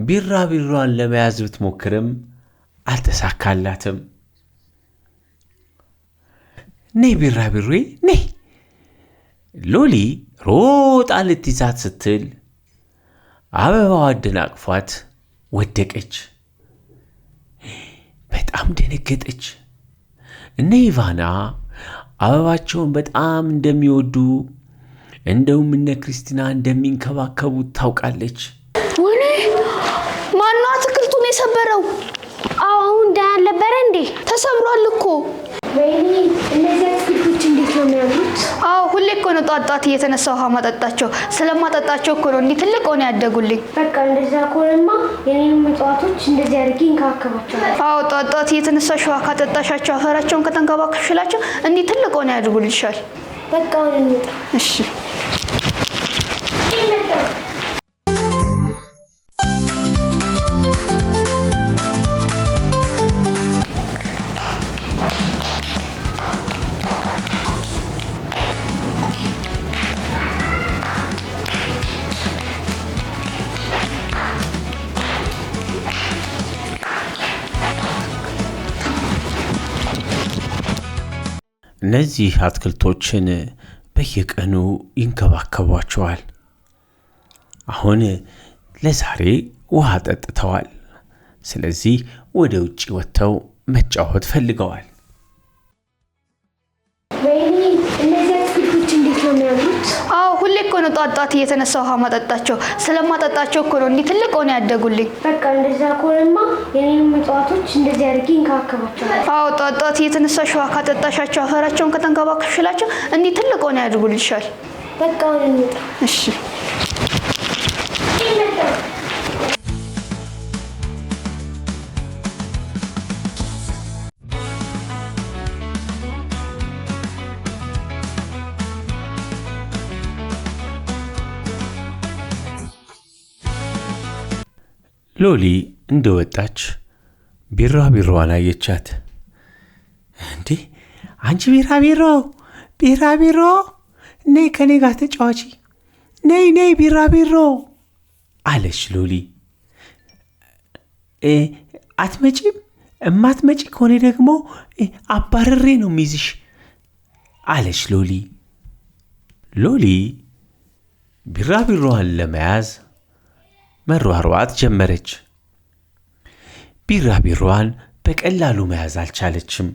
ቢራቢሮዋን ለመያዝ ብትሞክርም አልተሳካላትም። ነይ ቢራቢሮዬ ነይ። ሎሊ ሮጣ ልትይዛት ስትል አበባዋ አደናቅፏት ወደቀች። በጣም ደነገጠች። እነ ኢቫና አበባቸውን በጣም እንደሚወዱ እንደውም እነ ክርስቲና እንደሚንከባከቡት ታውቃለች። ወኔ ማን አትክልቱን የሰበረው? አሁን ዳን ነበር እንዴ? ተሰብሯል እኮ። ወይኔ እነዚህ አትክልቶች እንዴት ነው የሚያምሩት? ሁሌ እኮ ነው ጧት እየተነሳ ውሃ ማጠጣቸው። ስለማጠጣቸው እኮ ነው እንዴ ትልቅ ሆነ ያደጉልኝ። በቃ እንደዛ ከሆነማ የኔንም እጽዋቶች እንደዚህ አድርጌ እንከባከባቸዋለሁ። ጧት እየተነሳሽ ውሃ ካጠጣሻቸው አፈራቸውን ከተንከባከብሽላቸው እንዴ ትልቅ ሆነ ያድጉልሻል። በቃ እንውጣ። እሺ እነዚህ አትክልቶችን በየቀኑ ይንከባከቧቸዋል። አሁን ለዛሬ ውሃ ጠጥተዋል። ስለዚህ ወደ ውጪ ወጥተው መጫወት ፈልገዋል። ወይኔ እነዚህ አትክልቶች እንዴት ነው የሚያምሩት? ሁሌ እኮ ነው ጧት እየተነሳ ውሃ ማጠጣቸው። ስለማጠጣቸው እኮ ነው እንዴ ትልቅ ሆነ ያደጉልኝ። በቃ እንደዛ ከሆነማ የኔንም እጽዋቶች እንደዚህ አድርጌ እንከባከባቸዋለሁ። ጧት እየተነሳሽ ውሃ ካጠጣሻቸው አፈራቸውን ከተንከባከብሽላቸው እንዴ ትልቅ ሆነ ያድጉልሻል። በቃ እንውጣ። እሺ ሎሊ እንደወጣች ቢራቢሮዋን አየቻት። እንዴ አንቺ ቢራቢሮ ነይ ከኔ ጋር ተጫዋቺ፣ ነይ ቢራቢሮ አለች ሎሊ። አትመጪም? እማትመጪ ከሆነ ደግሞ አባረሬ ነው የሚይዝሽ አለች ሎሊ። ሎሊ ቢራቢሮዋን ለመያዝ መሯሯጥ ጀመረች። ቢራቢሮዋን በቀላሉ መያዝ አልቻለችም።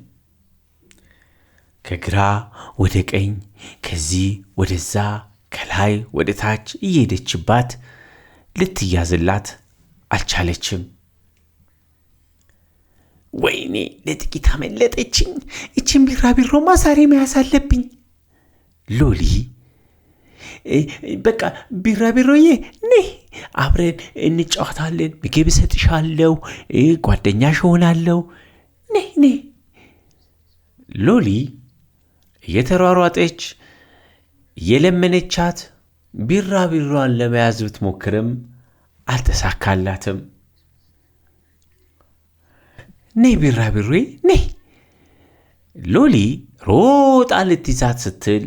ከግራ ወደ ቀኝ፣ ከዚህ ወደዛ፣ ከላይ ወደ ታች እየሄደችባት ልትያዝላት አልቻለችም። ወይኔ ለጥቂት አመለጠችኝ። እቺን ቢራቢሮማ ዛሬ መያዝ አለብኝ። ሎሊ በቃ ቢራቢሮዬ ነይ አብረን እንጫወታለን፣ ምግብ እሰጥሻለሁ፣ ጓደኛሽ እሆናለሁ፣ ነይ። ሎሊ እየተሯሯጠች የለመነቻት ቢራቢሮዋን ለመያዝ ብትሞክርም አልተሳካላትም። ነይ ቢራቢሮዬ ነይ። ሎሊ ሮጣ ልትይዛት ስትል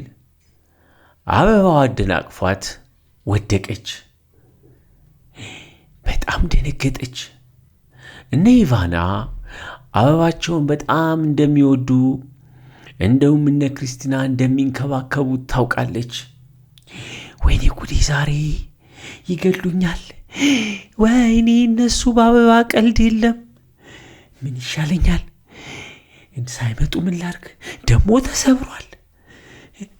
አበባዋ አደናቅፏት ወደቀች። በጣም ደነገጠች። እነ ኢቫና አበባቸውን በጣም እንደሚወዱ እንደውም እነ ክርስቲና እንደሚንከባከቡት ታውቃለች። ወይኔ ጉዴ ዛሬ ይገሉኛል። ወይኔ እነሱ በአበባ ቀልድ የለም። ምን ይሻለኛል? ሳይመጡ ምን ላድርግ? ደግሞ ተሰብሯል።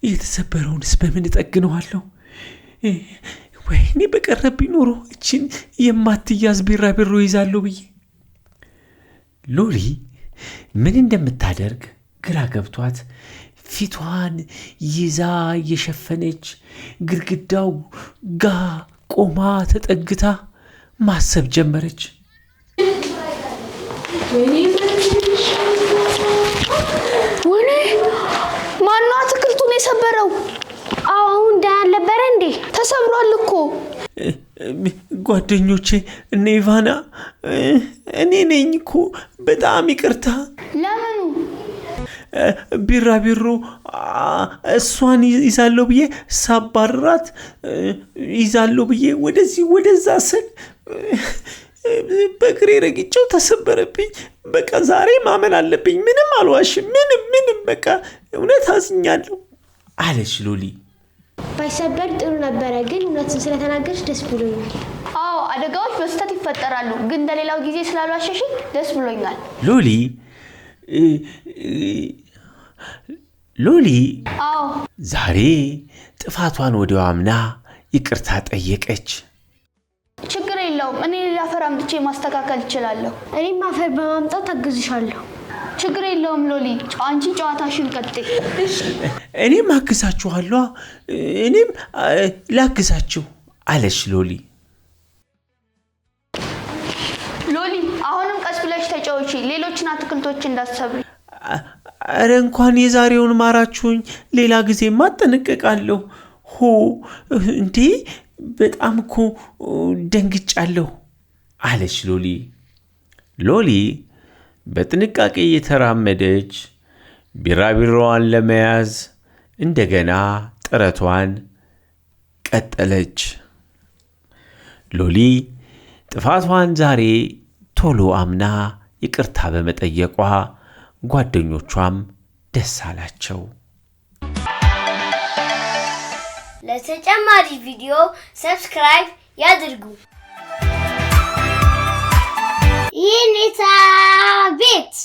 የተሰበረውንስ በምን እጠግነዋለሁ? ወይኔ በቀረብኝ ኖሮ እችን የማትያዝ ቢራቢሮ ይዛለሁ ብዬ። ሎሊ ምን እንደምታደርግ ግራ ገብቷት ፊቷን ይዛ እየሸፈነች ግድግዳው ጋ ቆማ ተጠግታ ማሰብ ጀመረች። ወኔ ማነው አትክልቱን የሰበረው? አሁን ዳን ነበር እንዴ? ተሰብሯል እኮ። ጓደኞቼ እነ ኢቫና እኔ ነኝ እኮ። በጣም ይቅርታ። ለምኑ? ቢራቢሮ እሷን ይዛለሁ ብዬ ሳባራት ይዛለሁ ብዬ ወደዚህ ወደዛ ስል በእግሬ ረግጬው ተሰበረብኝ። በቃ ዛሬ ማመን አለብኝ። ምንም አልዋሽም። ምንም በቃ እውነት አዝኛለሁ አለች ሎሊ። ባይሰበር ጥሩ ነበረ፣ ግን እውነቱን ስለተናገርሽ ደስ ብሎኛል። አዎ አደጋዎች በስተት ይፈጠራሉ፣ ግን እንደሌላው ጊዜ ስላልዋሸሽ ደስ ብሎኛል። ሎሊ አዎ ዛሬ ጥፋቷን ወዲያው አምና ይቅርታ ጠየቀች። ችግር የለውም፣ እኔ ሌላ አፈር አምጥቼ ማስተካከል እችላለሁ። እኔም አፈር በማምጣት አግዝሻለሁ። ችግር የለውም ሎሊ፣ አንቺ ጨዋታሽን ቀጥይ። እኔም አግዛችኋለሁ። እኔም ላግዛችሁ አለች ሎሊ። አሁንም ቀስ ብለሽ ተጫወቺ፣ ሌሎችን አትክልቶች እንዳትሰብሪ። አረ እንኳን የዛሬውን ማራችሁኝ፣ ሌላ ጊዜ ማጠነቀቃለሁ። እንዴ በጣም እኮ ደንግጫለሁ አለች ሎሊ በጥንቃቄ እየተራመደች ቢራቢሮዋን ለመያዝ እንደገና ጥረቷን ቀጠለች። ሎሊ ጥፋቷን ዛሬ ቶሎ አምና ይቅርታ በመጠየቋ ጓደኞቿም ደስ አላቸው። ለተጨማሪ ቪዲዮ ሰብስክራይብ ያድርጉ። ይኔታ ቤት